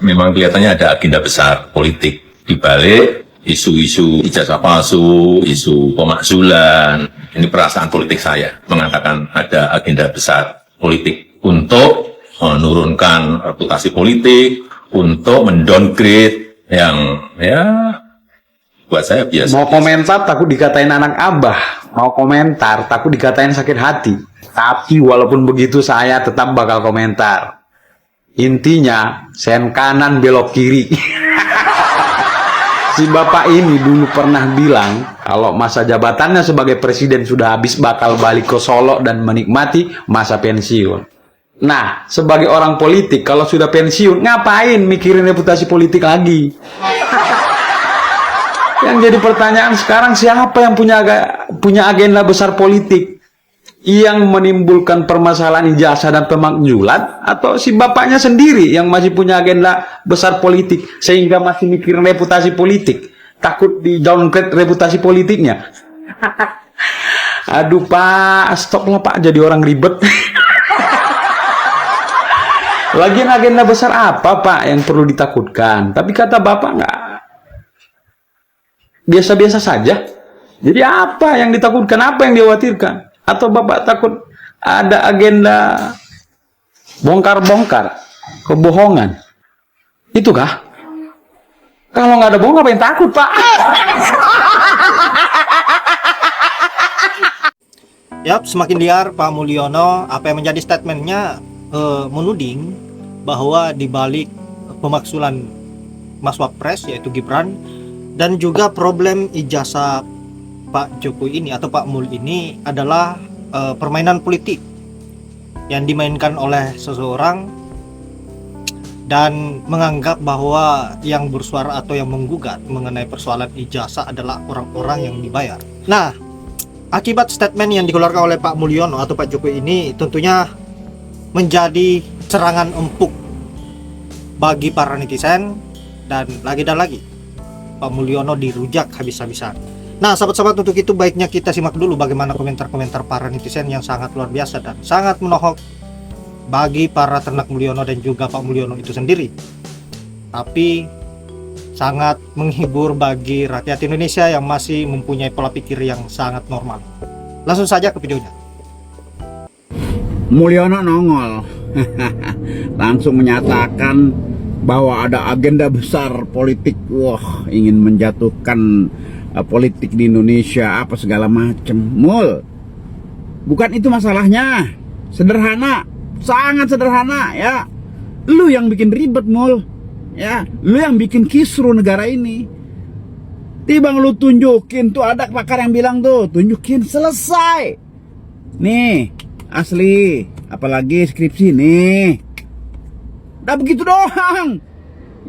memang kelihatannya ada agenda besar politik di balik isu-isu ijazah palsu, isu pemakzulan. Ini perasaan politik saya mengatakan ada agenda besar politik untuk menurunkan reputasi politik, untuk mendowngrade yang ya buat saya biasa. Mau komentar takut dikatain anak abah, mau komentar takut dikatain sakit hati. Tapi walaupun begitu saya tetap bakal komentar. Intinya sen kanan belok kiri. Si bapak ini dulu pernah bilang kalau masa jabatannya sebagai presiden sudah habis bakal balik ke Solo dan menikmati masa pensiun. Nah, sebagai orang politik kalau sudah pensiun ngapain mikirin reputasi politik lagi? Yang jadi pertanyaan sekarang siapa yang punya agenda besar politik yang menimbulkan permasalahan ijazah dan pemakzulan, atau si bapaknya sendiri yang masih punya agenda besar politik sehingga masih mikirin reputasi politik, takut di downgrade reputasi politiknya. Aduh Pak, stoplah Pak jadi orang ribet. Lagian agenda besar apa Pak yang perlu ditakutkan? Tapi kata Bapak nggak, biasa-biasa saja. Jadi apa yang ditakutkan, apa yang dikhawatirkan? Atau Bapak takut ada agenda bongkar-bongkar kebohongan? Itu kah? Kalau nggak ada bohong ngapain takut Pak? Yap, semakin liar Pak Mulyono. Apa yang menjadi statementnya menuding bahwa di balik pemakzulan Mas Wapres yaitu Gibran dan juga problem ijazah Pak Jokowi ini atau Pak Mul ini adalah permainan politik yang dimainkan oleh seseorang dan menganggap bahwa yang bersuara atau yang menggugat mengenai persoalan ijazah adalah orang-orang yang dibayar. Nah, akibat statement yang dikeluarkan oleh Pak Mulyono atau Pak Jokowi ini tentunya menjadi serangan empuk bagi para netizen dan lagi Pak Mulyono dirujak habis-habisan. Nah, sahabat-sahabat, untuk itu baiknya kita simak dulu bagaimana komentar-komentar para netizen yang sangat luar biasa dan sangat menohok bagi para ternak Mulyono dan juga Pak Mulyono itu sendiri. Tapi sangat menghibur bagi rakyat Indonesia yang masih mempunyai pola pikir yang sangat normal. Langsung saja ke videonya. Mulyono nongol. Langsung menyatakan bahwa ada agenda besar politik. Wah, ingin menjatuhkan politik di Indonesia apa segala macam. Mul, bukan itu masalahnya. Sederhana, sangat sederhana ya. Lu yang bikin ribet Mul, ya. Lu yang bikin kisru negara ini. Tibang lu tunjukin tuh, ada pakar yang bilang tuh, tunjukin selesai. Nih, asli, apalagi skripsi nih. Udah begitu doang.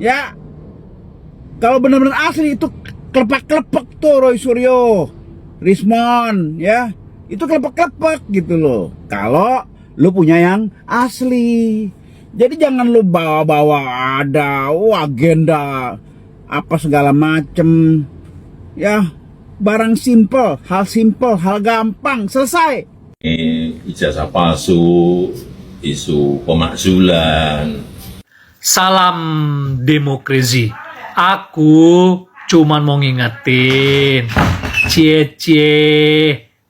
Ya. Kalau benar-benar asli itu kelepak-kelepak tuh Roy Suryo, Rismon, ya. Itu kelepak-kelepak gitu loh. Kalau lu punya yang asli. Jadi jangan lu bawa-bawa ada agenda apa segala macem. Ya, barang simple, hal gampang, selesai. Ijazah palsu, isu pemakzulan. Salam demokrasi. Aku cuman mau ngingetin, cie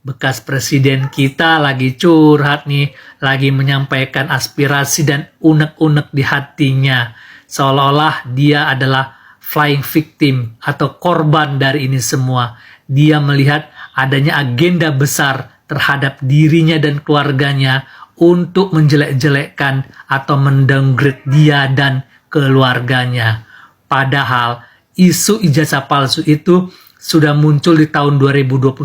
bekas presiden kita lagi curhat nih, lagi menyampaikan aspirasi dan unek-unek di hatinya, seolah-olah dia adalah flying victim atau korban dari ini semua. Dia melihat adanya agenda besar terhadap dirinya dan keluarganya untuk menjelek-jelekkan atau mendowngrade dia dan keluarganya. Padahal isu ijazah palsu itu sudah muncul di tahun 2021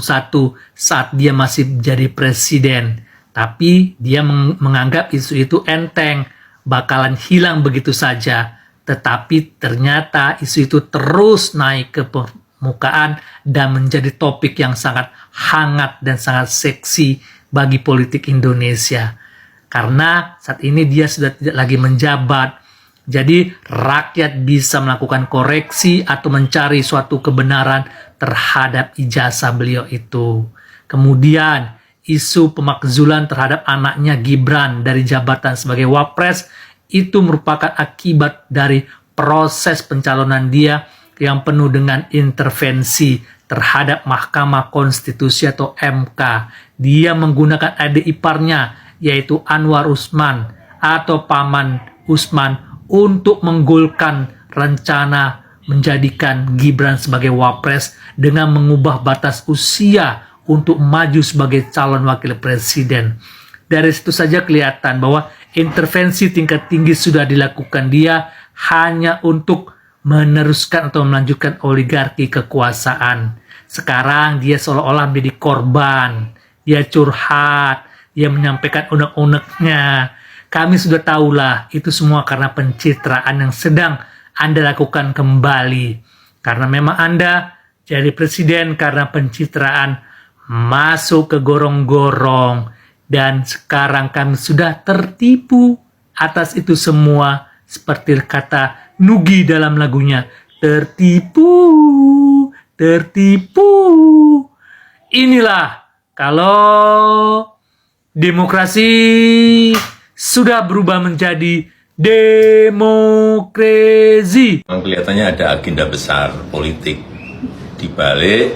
saat dia masih jadi presiden. Tapi dia menganggap isu itu enteng, bakalan hilang begitu saja. Tetapi ternyata isu itu terus naik ke permukaan dan menjadi topik yang sangat hangat dan sangat seksi bagi politik Indonesia. Karena saat ini dia sudah tidak lagi menjabat. Jadi rakyat bisa melakukan koreksi atau mencari suatu kebenaran terhadap ijazah beliau itu. Kemudian isu pemakzulan terhadap anaknya Gibran dari jabatan sebagai Wapres itu merupakan akibat dari proses pencalonan dia yang penuh dengan intervensi terhadap Mahkamah Konstitusi atau MK. Dia menggunakan adik iparnya, yaitu Anwar Usman atau Paman Usman, untuk menggolkan rencana menjadikan Gibran sebagai wapres dengan mengubah batas usia untuk maju sebagai calon wakil presiden. Dari situ saja kelihatan bahwa intervensi tingkat tinggi sudah dilakukan dia hanya untuk meneruskan atau melanjutkan oligarki kekuasaan. Sekarang dia seolah-olah menjadi korban. Dia curhat, dia menyampaikan unek-uneknya. Kami sudah tahulah itu semua karena pencitraan yang sedang Anda lakukan kembali. Karena memang Anda jadi presiden karena pencitraan, masuk ke gorong-gorong. Dan sekarang kami sudah tertipu atas itu semua. Seperti kata Nugi dalam lagunya, tertipu, tertipu. Inilah kalau demokrasi sudah berubah menjadi demokrasi. Memang kelihatannya ada agenda besar politik di balik.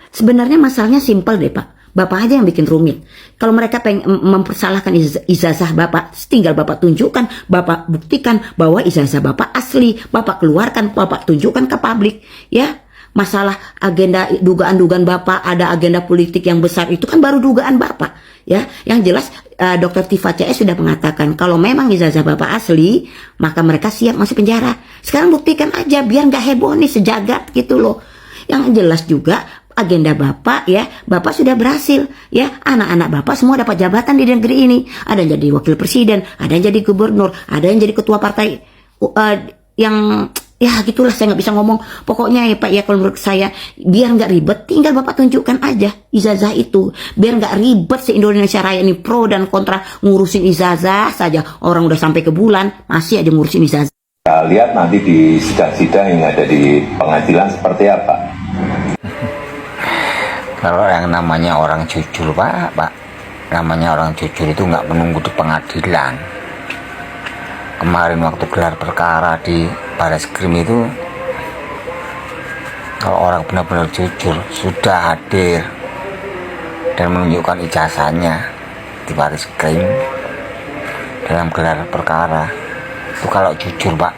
Sebenarnya masalahnya simpel deh Pak. Bapak aja yang bikin rumit. Kalau mereka pengen mempersalahkan ijazah Bapak, tinggal Bapak tunjukkan, Bapak buktikan bahwa ijazah Bapak asli, Bapak keluarkan, Bapak tunjukkan ke publik, ya. Masalah agenda dugaan-dugaan Bapak ada agenda politik yang besar itu kan baru dugaan Bapak, ya. Yang jelas Dr. Tifa CS sudah mengatakan kalau memang ijazah Bapak asli, maka mereka siap masuk penjara. Sekarang buktikan aja biar nggak heboh nih sejagat gitu loh. Yang jelas juga agenda Bapak, ya, Bapak sudah berhasil, ya, anak-anak Bapak semua dapat jabatan di negeri ini. Ada yang jadi wakil presiden, ada yang jadi gubernur, ada yang jadi ketua partai, yang ya gitulah, saya nggak bisa ngomong. Pokoknya ya Pak, ya kalau menurut saya biar nggak ribet, tinggal Bapak tunjukkan aja ijazah itu, biar nggak ribet se-Indonesia Raya ini pro dan kontra ngurusin ijazah saja. Orang udah sampai ke bulan masih aja ngurusin ijazah. Kita lihat nanti di sidang-sidang yang ada di pengadilan seperti apa. Kalau yang namanya orang jujur Pak, namanya orang jujur itu nggak menunggu di pengadilan. Kemarin waktu gelar perkara di Bareskrim itu, kalau orang benar-benar jujur sudah hadir dan menunjukkan ijazahnya di Bareskrim dalam gelar perkara, itu kalau jujur Pak.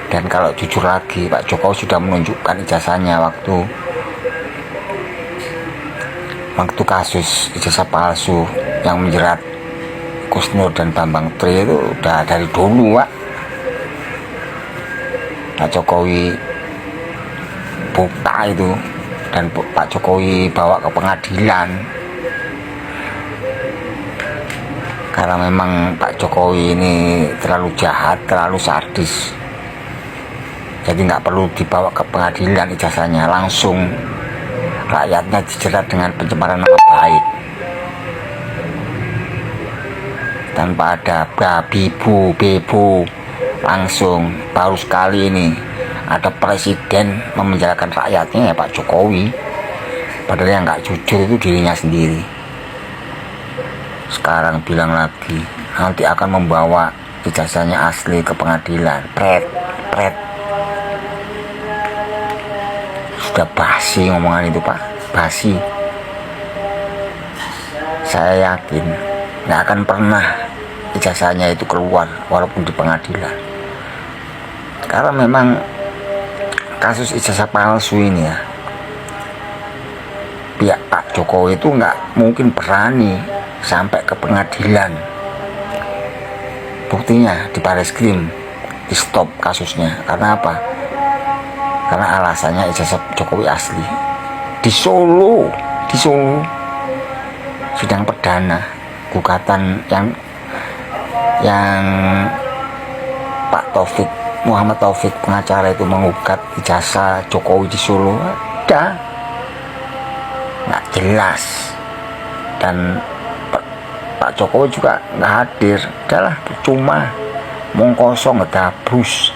Dan kalau jujur lagi, Pak Jokowi sudah menunjukkan ijazahnya waktu kasus ijazah palsu yang menjerat Gus Nur dan Bambang Tri itu udah dari dulu Pak Jokowi buka itu, dan Pak Jokowi bawa ke pengadilan karena memang Pak Jokowi ini terlalu jahat, terlalu sadis, jadi nggak perlu dibawa ke pengadilan ijazahnya, langsung rakyatnya dijerat dengan pencemaran nama baik tanpa ada babi bebu, langsung. Baru sekali ini ada presiden memenjarakan rakyatnya, ya Pak Jokowi, padahal yang nggak jujur itu dirinya sendiri. Sekarang bilang lagi nanti akan membawa ijazahnya asli ke pengadilan. Pret sudah basi ngomongan itu Pak, basi. Saya yakin nggak akan pernah ijazahnya itu keluar walaupun di pengadilan, karena memang kasus ijazah palsu ini ya, pihak Pak Jokowi itu nggak mungkin berani sampai ke pengadilan. Buktinya di Bareskrim di stop kasusnya. Karena apa? Karena alasannya ijazah Jokowi asli. Di Solo sidang perdana gugatan yang Pak Muhammad Taufik pengacara itu mengugat ijazah Jokowi di Solo, ada nggak jelas, dan Pak Jokowi juga nggak hadir. Udahlah, percuma, mong kosong, ngedabrus.